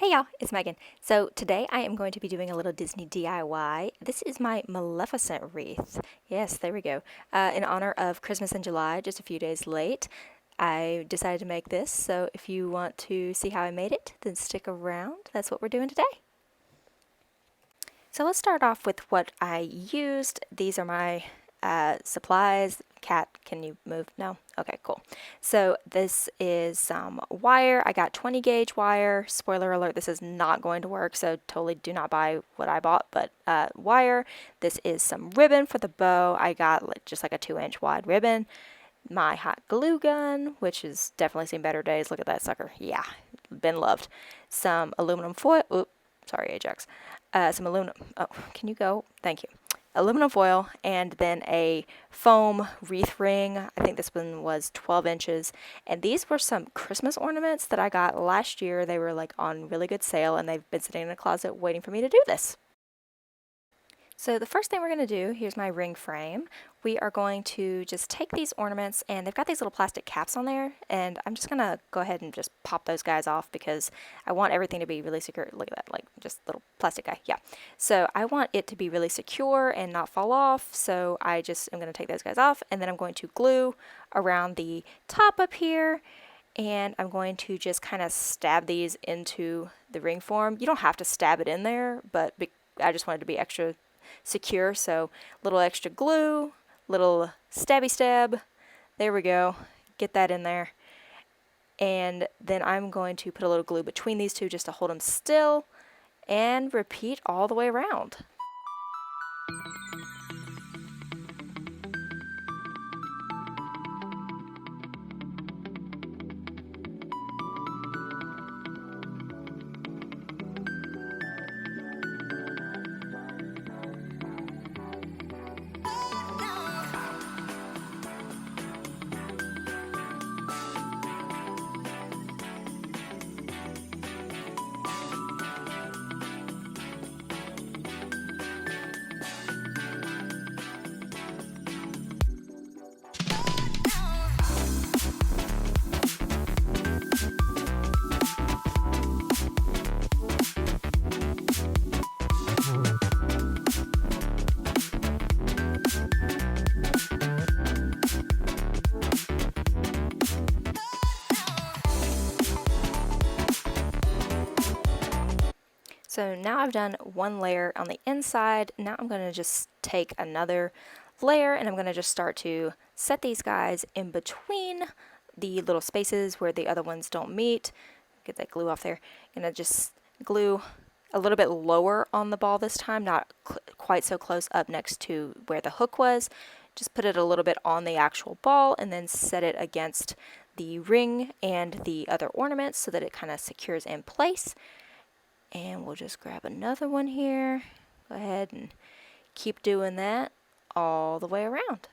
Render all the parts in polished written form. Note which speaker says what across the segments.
Speaker 1: Hey y'all, it's Megan. So today I am going to be doing a little Disney DIY. This is my Maleficent wreath. Yes, there we go. In honor of Christmas in July, just a few days late, I decided to make this. So if you want to see how I made it, then stick around. That's what we're doing today. So let's start off with what I used. These are my supplies. Cat, can you move? No? Okay, cool. So this is some wire. I got 20 gauge wire. Spoiler alert, this is not going to work, so totally do not buy what I bought, but wire. This is some ribbon for the bow. I got just like a 2-inch wide ribbon. My hot glue gun, which has definitely seen better days. Look at that sucker. Yeah, been loved. Some aluminum foil. Oops, sorry, Ajax. Some aluminum. Oh, can you go? Thank you. Aluminum foil, and then a foam wreath ring. I think this one was 12 inches. And these were some Christmas ornaments that I got last year. They were like on really good sale, and they've been sitting in a closet waiting for me to do this. So the first thing we're going to do, here's my ring frame. We are going to just take these ornaments, and they've got these little plastic caps on there, and I'm just going to go ahead and just pop those guys off because I want everything to be really secure. Look at that, like just little plastic guy. Yeah. So I want it to be really secure and not fall off, so I just am going to take those guys off, and then I'm going to glue around the top up here, and I'm going to just kind of stab these into the ring form. You don't have to stab it in there, but I just wanted to be extra secure, so little extra glue, little stabby stab, there we go, get that in there, and then I'm going to put a little glue between these two just to hold them still, and repeat all the way around. So now I've done one layer on the inside. Now I'm going to just take another layer, and I'm going to just start to set these guys in between the little spaces where the other ones don't meet. Get that glue off there. I'm going to just glue a little bit lower on the ball this time, not quite so close up next to where the hook was. Just put it a little bit on the actual ball and then set it against the ring and the other ornaments so that it kind of secures in place. And we'll just grab another one here. Go ahead and keep doing that all the way around.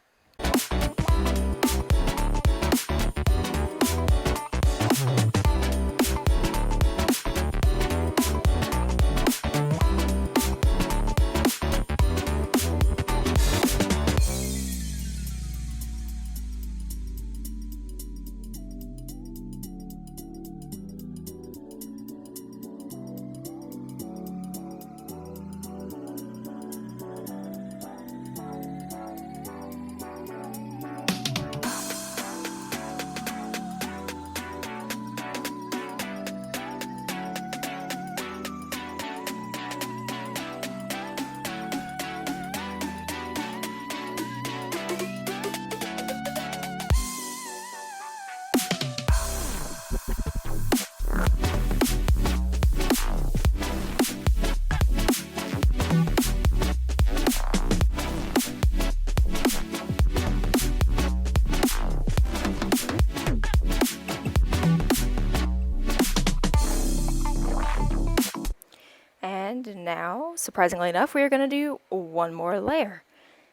Speaker 1: And now, surprisingly enough, we are going to do one more layer.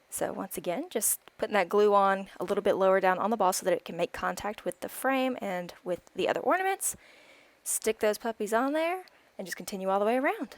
Speaker 1: So once again, just putting that glue on a little bit lower down on the ball so that it can make contact with the frame and with the other ornaments. Stick those puppies on there and just continue all the way around.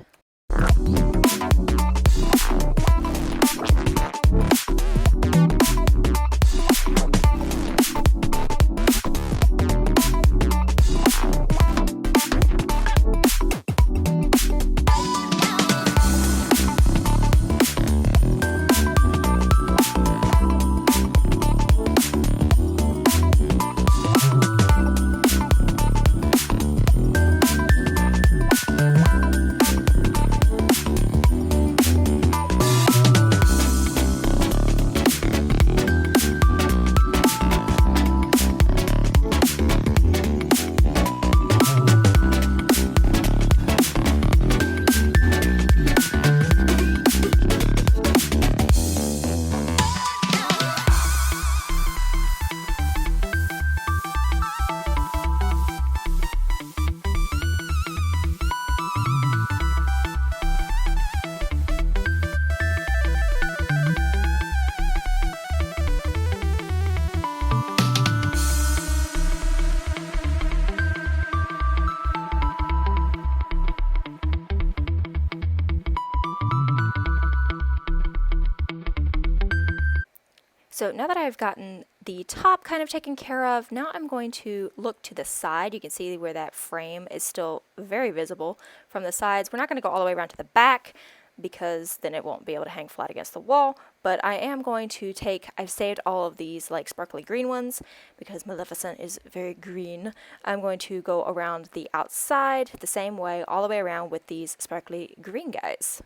Speaker 1: So now that I've gotten the top kind of taken care of, now I'm going to look to the side. You can see where that frame is still very visible from the sides. We're not going to go all the way around to the back because then it won't be able to hang flat against the wall, but I am going to take, I've saved all of these like sparkly green ones because Maleficent is very green. I'm going to go around the outside the same way all the way around with these sparkly green guys.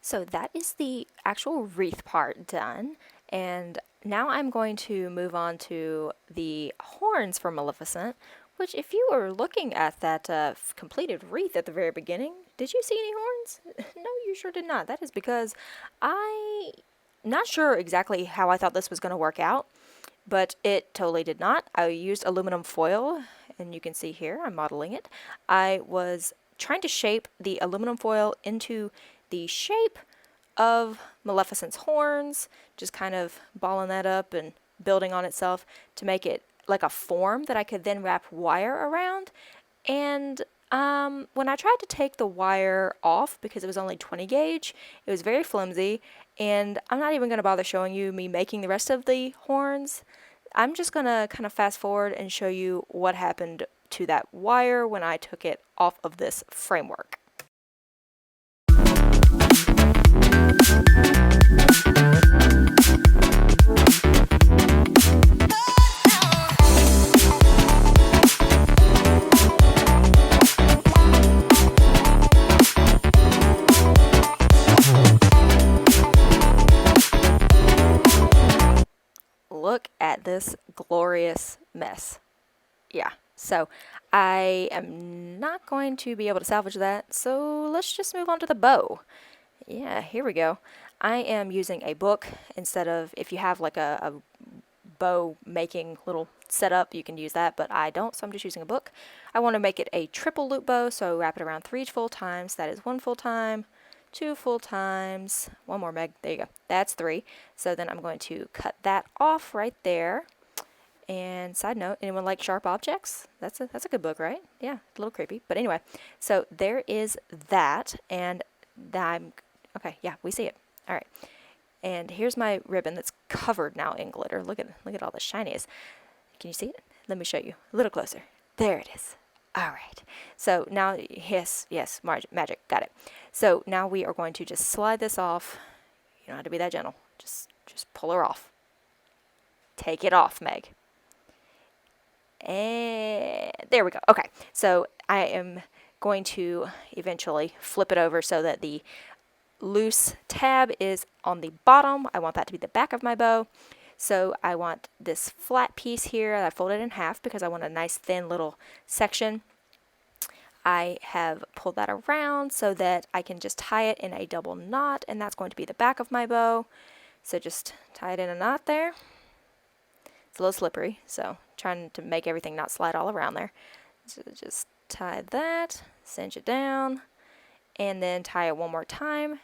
Speaker 1: So that is the actual wreath part done, and now I'm going to move on to the horns for Maleficent, which if you were looking at that completed wreath at the very beginning, did you see any horns? No, you sure did not. That is because I'm not sure exactly how I thought this was going to work out, but it totally did not. I used aluminum foil, and you can see here, I'm modeling it. I was trying to shape the aluminum foil into the shape of Maleficent's horns, just kind of balling that up and building on itself to make it like a form that I could then wrap wire around. And when I tried to take the wire off, because it was only 20 gauge, it was very flimsy, and I'm not even going to bother showing you me making the rest of the horns. I'm just going to kind of fast forward and show you what happened to that wire when I took it off of this framework. Look at this glorious mess. Yeah, so I am not going to be able to salvage that, so let's just move on to the bow. Yeah, here we go. I am using a book instead of, if you have like a bow making little setup, you can use that, but I don't, so I'm just using a book. I want to make it a triple loop bow, so wrap it around 3 full times. That is 1 full time, 2 full times, 1 more, Meg, there you go. That's 3. So then I'm going to cut that off right there. And side note, anyone like sharp objects? That's a good book, right? Yeah, a little creepy, but anyway. So there is that, and okay, yeah, we see it. All right. And here's my ribbon that's covered now in glitter. Look at all the shinies. Can you see it? Let me show you a little closer. There it is. All right. So now, yes, magic, got it. So now we are going to just slide this off. You don't have to be that gentle. Just pull her off. Take it off, Meg. And there we go. Okay. So I am going to eventually flip it over so that the loose tab is on the bottom. I want that to be the back of my bow. So I want this flat piece here. I folded in half because I want a nice thin little section. I have pulled that around so that I can just tie it in a double knot, and that's going to be the back of my bow. So just tie it in a knot there. It's a little slippery, so trying to make everything not slide all around there. So just tie that, cinch it down, and then tie it one more time.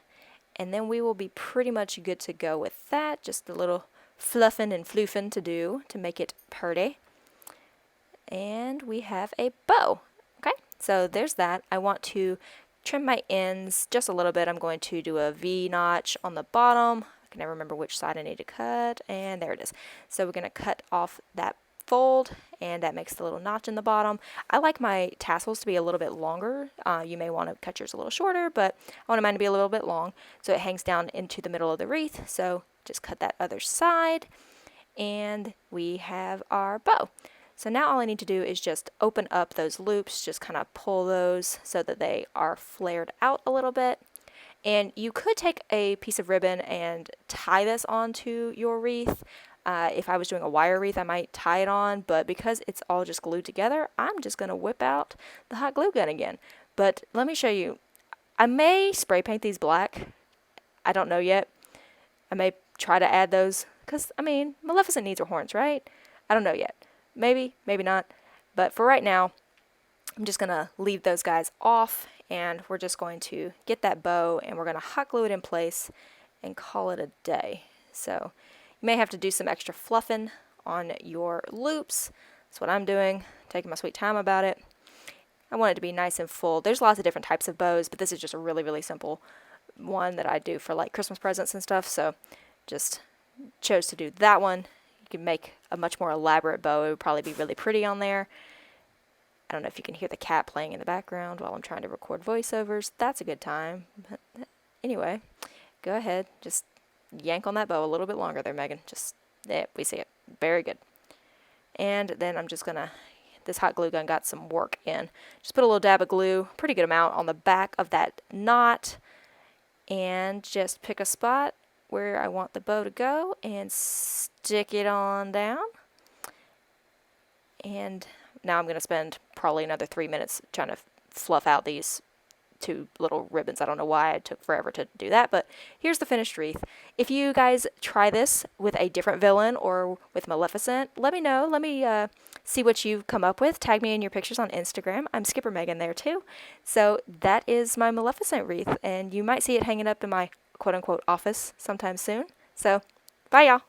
Speaker 1: And then we will be pretty much good to go with that. Just a little fluffing and floofing to do to make it pretty. And we have a bow. Okay, so there's that. I want to trim my ends just a little bit. I'm going to do a V notch on the bottom. I can never remember which side I need to cut, and there it is. So we're going to cut off that fold, and that makes the little notch in the bottom. I like my tassels to be a little bit longer. You may want to cut yours a little shorter, but I want mine to be a little bit long, so it hangs down into the middle of the wreath. So just cut that other side, and we have our bow. So now all I need to do is just open up those loops, just kind of pull those so that they are flared out a little bit. And you could take a piece of ribbon and tie this onto your wreath. If I was doing a wire wreath, I might tie it on, but because it's all just glued together, I'm just going to whip out the hot glue gun again. But let me show you. I may spray paint these black. I don't know yet. I may try to add those, because, I mean, Maleficent needs her horns, right? I don't know yet. Maybe, maybe not. But for right now, I'm just going to leave those guys off, and we're just going to get that bow, and we're going to hot glue it in place and call it a day. So you may have to do some extra fluffing on your loops. That's what I'm doing, taking my sweet time about it. I want it to be nice and full. There's lots of different types of bows, but this is just a really, really simple one that I do for like Christmas presents and stuff. So just chose to do that one. You can make a much more elaborate bow. It would probably be really pretty on there. I don't know if you can hear the cat playing in the background while I'm trying to record voiceovers. That's a good time. But anyway, go ahead. Just yank on that bow a little bit longer there, Meaghan. Just, there, we see it. Very good. And then I'm just going to, this hot glue gun got some work in. Just put a little dab of glue, pretty good amount, on the back of that knot. And just pick a spot where I want the bow to go and stick it on down. And now I'm going to spend probably another 3 minutes trying to fluff out these two little ribbons. I don't know why it took forever to do that, but here's the finished wreath. If you guys try this with a different villain or with Maleficent, let me know. Let me see what you've come up with. Tag me in your pictures on Instagram. I'm Skipper Meaghan there too. So that is my Maleficent wreath, and you might see it hanging up in my quote-unquote office sometime soon. So bye, y'all.